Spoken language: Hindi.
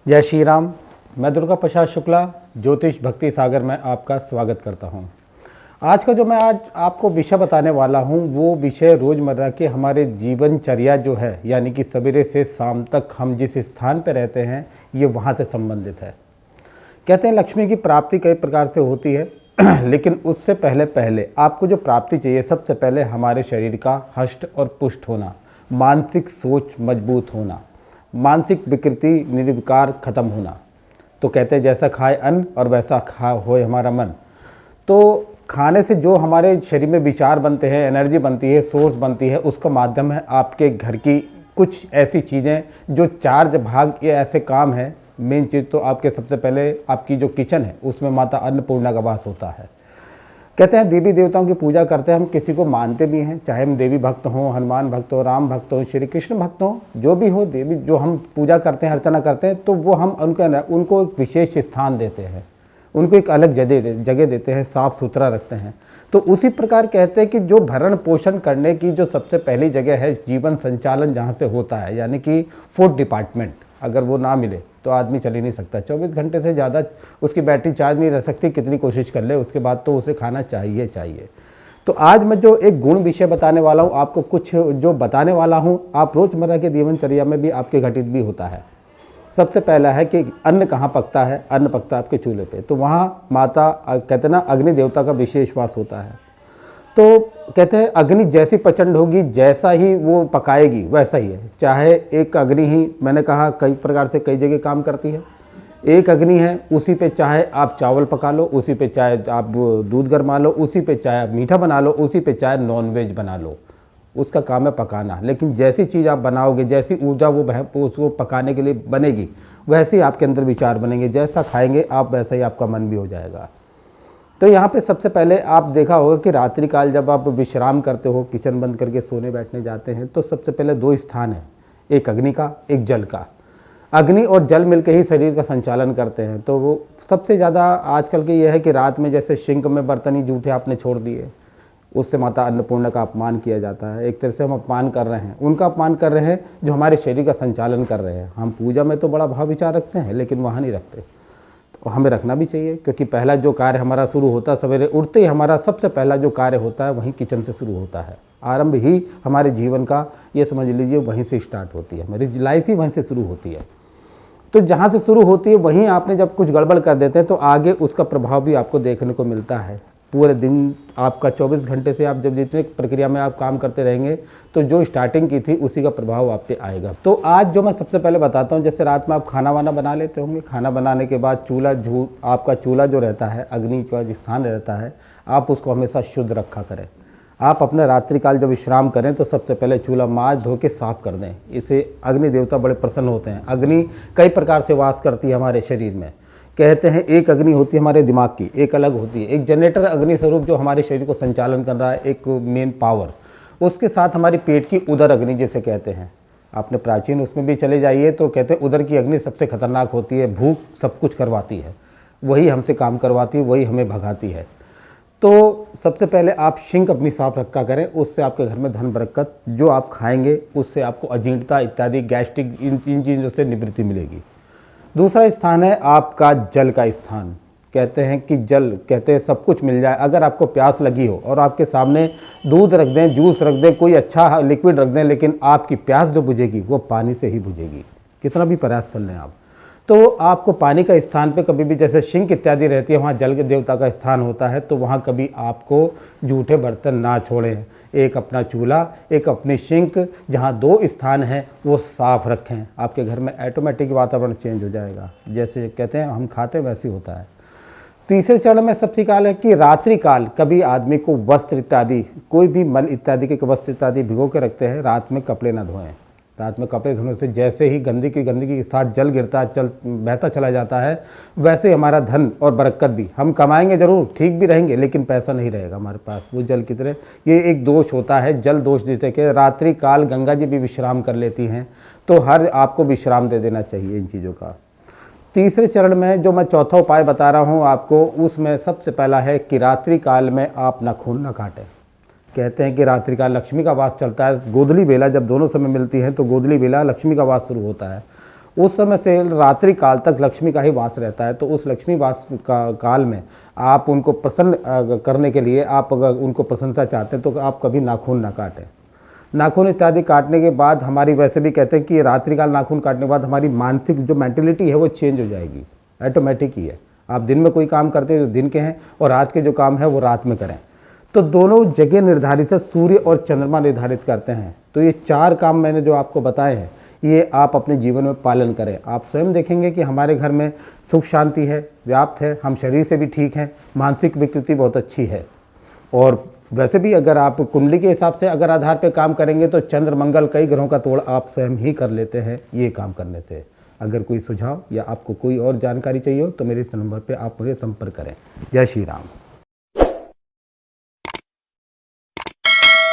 जय श्री राम। मैं दुर्गा प्रसाद शुक्ला ज्योतिष भक्ति सागर में आपका स्वागत करता हूं। आज का जो मैं आज आपको विषय बताने वाला हूं वो विषय रोज़मर्रा के हमारे जीवनचर्या जो है, यानी कि सवेरे से शाम तक हम जिस स्थान पर रहते हैं ये वहां से संबंधित है। कहते हैं लक्ष्मी की प्राप्ति कई प्रकार से होती है लेकिन उससे पहले आपको जो प्राप्ति चाहिए, सबसे पहले हमारे शरीर का हष्ट और पुष्ट होना, मानसिक सोच मजबूत होना, मानसिक विकृति निर्विकार खत्म होना। तो कहते हैं जैसा खाए अन्न और वैसा खा होए हमारा मन। तो खाने से जो हमारे शरीर में विचार बनते हैं, एनर्जी बनती है, सोर्स बनती है, उसका माध्यम है आपके घर की कुछ ऐसी चीज़ें जो चार्ज भाग ये ऐसे काम हैं। मेन चीज़ तो आपके सबसे पहले आपकी जो किचन है उसमें माता अन्नपूर्णा का वास होता है। कहते हैं देवी देवताओं की पूजा करते हैं, हम किसी को मानते भी हैं, चाहे हम देवी भक्त हों, हनुमान भक्त हो, राम भक्त हो, श्री कृष्ण भक्त हो, जो भी हो देवी जो हम पूजा करते हैं, अर्चना करते हैं, तो वो हम उनको एक विशेष स्थान देते हैं, उनको एक अलग जगह देते हैं, साफ़ सुथरा रखते हैं। तो उसी प्रकार कहते हैं कि जो भरण पोषण करने की जो सबसे पहली जगह है, जीवन संचालन जहाँ से होता है, यानी कि फूड डिपार्टमेंट, अगर वो ना मिले तो आदमी चल ही नहीं सकता। 24 घंटे से ज़्यादा उसकी बैटरी चार्ज नहीं रह सकती, कितनी कोशिश कर ले, उसके बाद तो उसे खाना चाहिए। तो आज मैं जो एक गुण विषय बताने वाला हूँ, आपको कुछ जो बताने वाला हूँ, आप रोज़मर्रा के जीवनचर्या में भी आपके घटित भी होता है। सबसे पहला है कि अन्न कहाँ पकता है? अन्न पकता है आपके चूल्हे पे। तो वहाँ माता कहते हैं ना, अग्नि देवता का विशेष वास होता है। तो कहते हैं अग्नि जैसी प्रचंड होगी, जैसा ही वो पकाएगी वैसा ही है। चाहे एक अग्नि ही, मैंने कहा कई प्रकार से कई जगह काम करती है। एक अग्नि है, उसी पे चाहे आप चावल पका लो, उसी पे चाहे आप दूध गरमा लो, उसी पे चाहे आप मीठा बना लो, उसी पे चाहे नॉनवेज बना लो, उसका काम है पकाना। लेकिन जैसी चीज़ आप बनाओगे, जैसी ऊर्जा वो उसको पकाने के लिए बनेगी, वैसे ही आपके अंदर विचार बनेंगे। जैसा खाएंगे आप वैसा ही आपका मन भी हो जाएगा। तो यहाँ पे सबसे पहले आप देखा होगा कि रात्रि काल जब आप विश्राम करते हो, किचन बंद करके सोने बैठने जाते हैं, तो सबसे पहले दो स्थान हैं, एक अग्नि का, एक जल का। अग्नि और जल मिलकर ही शरीर का संचालन करते हैं। तो वो सबसे ज़्यादा आजकल के ये है कि रात में जैसे सिंक में बर्तन ही जूठे आपने छोड़ दिए, उससे माता अन्नपूर्णा का अपमान किया जाता है। एक तरह से हम अपमान कर रहे हैं, उनका अपमान कर रहे हैं जो हमारे शरीर का संचालन कर रहे हैं। हम पूजा में तो बड़ा भाव विचार रखते हैं, लेकिन वहाँ नहीं रखते। तो हमें रखना भी चाहिए, क्योंकि पहला जो कार्य हमारा शुरू होता है सवेरे उठते ही, हमारा सबसे पहला जो कार्य होता है वहीं किचन से शुरू होता है। आरंभ ही हमारे जीवन का, ये समझ लीजिए, वहीं से स्टार्ट होती है, हमारी लाइफ ही वहीं से शुरू होती है। तो जहाँ से शुरू होती है वहीं आपने जब कुछ गड़बड़ कर देते हैं तो आगे उसका प्रभाव भी आपको देखने को मिलता है। पूरे दिन आपका 24 घंटे से आप जब जितने प्रक्रिया में आप काम करते रहेंगे, तो जो स्टार्टिंग की थी उसी का प्रभाव आप पे आएगा। तो आज जो मैं सबसे पहले बताता हूँ, जैसे रात में आप खाना वाना बना लेते होंगे, खाना बनाने के बाद आपका चूल्हा जो रहता है, अग्नि का स्थान रहता है, आप उसको हमेशा शुद्ध रखा करें। आप अपने रात्रिकाल जब विश्राम करें तो सबसे पहले चूल्हा माँज धो के साफ़ कर दें। इससे अग्नि देवता बड़े प्रसन्न होते हैं। अग्नि कई प्रकार से वास करती है हमारे शरीर में। कहते हैं एक अग्नि होती है हमारे दिमाग की, एक अलग होती है, एक जनरेटर अग्नि स्वरूप जो हमारे शरीर को संचालन कर रहा है, एक मेन पावर। उसके साथ हमारी पेट की उदर अग्नि जिसे कहते हैं, आपने प्राचीन उसमें भी चले जाइए तो कहते हैं उदर की अग्नि सबसे खतरनाक होती है। भूख सब कुछ करवाती है, वही हमसे काम करवाती है, वही हमें भगाती है। तो सबसे पहले आप सिंक अपनी साफ रखा करें, उससे आपके घर में धन बरकत, जो आप खाएंगे उससे आपको अजीर्णता इत्यादि गैस्ट्रिक इन चीज़ों से निवृत्ति मिलेगी। दूसरा स्थान है आपका जल का स्थान। कहते हैं कि जल, कहते हैं सब कुछ मिल जाए। अगर आपको प्यास लगी हो और आपके सामने दूध रख दें, जूस रख दें, कोई अच्छा लिक्विड रख दें, लेकिन आपकी प्यास जो बुझेगी वो पानी से ही बुझेगी, कितना भी प्रयास कर लें आप। तो आपको पानी का स्थान पे कभी भी, जैसे सिंक इत्यादि रहती है, वहाँ जल के देवता का स्थान होता है, तो वहाँ कभी आपको जूठे बर्तन ना छोड़ें। एक अपना चूल्हा, एक अपनी सिंक, जहाँ दो स्थान हैं वो साफ़ रखें। आपके घर में ऑटोमेटिक वातावरण चेंज हो जाएगा। जैसे कहते हैं हम खाते हैं वैसे ही होता है। तीसरे चरण में सबसे काल है कि रात्रि काल कभी आदमी को वस्त्र इत्यादि, कोई भी मल इत्यादि के वस्त्र इत्यादि भिगो के रखते हैं, रात में कपड़े ना धोएं। रात में कपड़े धोने से जैसे ही गंदगी के साथ जल गिरता है, बहता चला जाता है, वैसे हमारा धन और बरकत भी, हम कमाएंगे जरूर, ठीक भी रहेंगे, लेकिन पैसा नहीं रहेगा हमारे पास, वो जल की तरह। ये एक दोष होता है, जल दोष, जिसे कि रात्रि काल गंगा जी भी विश्राम कर लेती हैं। तो हर आपको विश्राम दे देना चाहिए इन चीज़ों का। तीसरे चरण में जो मैं चौथा उपाय बता रहा हूँ आपको, उसमें सबसे पहला है कि रात्रि काल में आप नाखून न काटें। कहते हैं कि रात्रि काल लक्ष्मी का वास चलता है। गोधली बेला जब दोनों समय मिलती है तो गोधली बेला लक्ष्मी का वास शुरू होता है। उस समय से रात्रि काल तक लक्ष्मी का ही वास रहता है। तो उस लक्ष्मी वास का काल में आप उनको प्रसन्न करने के लिए, आप अगर उनको प्रसन्नता चाहते हैं तो आप कभी नाखून ना काटें। नाखून इत्यादि काटने के बाद हमारी, वैसे भी कहते हैं कि रात्रिकाल नाखून काटने के बाद हमारी मानसिक जो मेंटेलिटी है वो चेंज हो जाएगी, ऑटोमेटिक ही है। आप दिन में कोई काम करते हैं जो दिन के हैं, और रात के जो काम है वो रात में करें। तो दोनों जगह निर्धारित है, सूर्य और चंद्रमा निर्धारित करते हैं। तो ये 4 काम मैंने जो आपको बताए हैं, ये आप अपने जीवन में पालन करें। आप स्वयं देखेंगे कि हमारे घर में सुख शांति है, व्याप्त है, हम शरीर से भी ठीक हैं, मानसिक विकृति बहुत अच्छी है। और वैसे भी अगर आप कुंडली के हिसाब से अगर आधार पे काम करेंगे तो चंद्र मंगल कई ग्रहों का तोड़ आप स्वयं ही कर लेते हैं ये काम करने से। अगर कोई सुझाव या आपको कोई और जानकारी चाहिए हो तो मेरे इस नंबर पे आप मुझे संपर्क करें। जय श्री राम।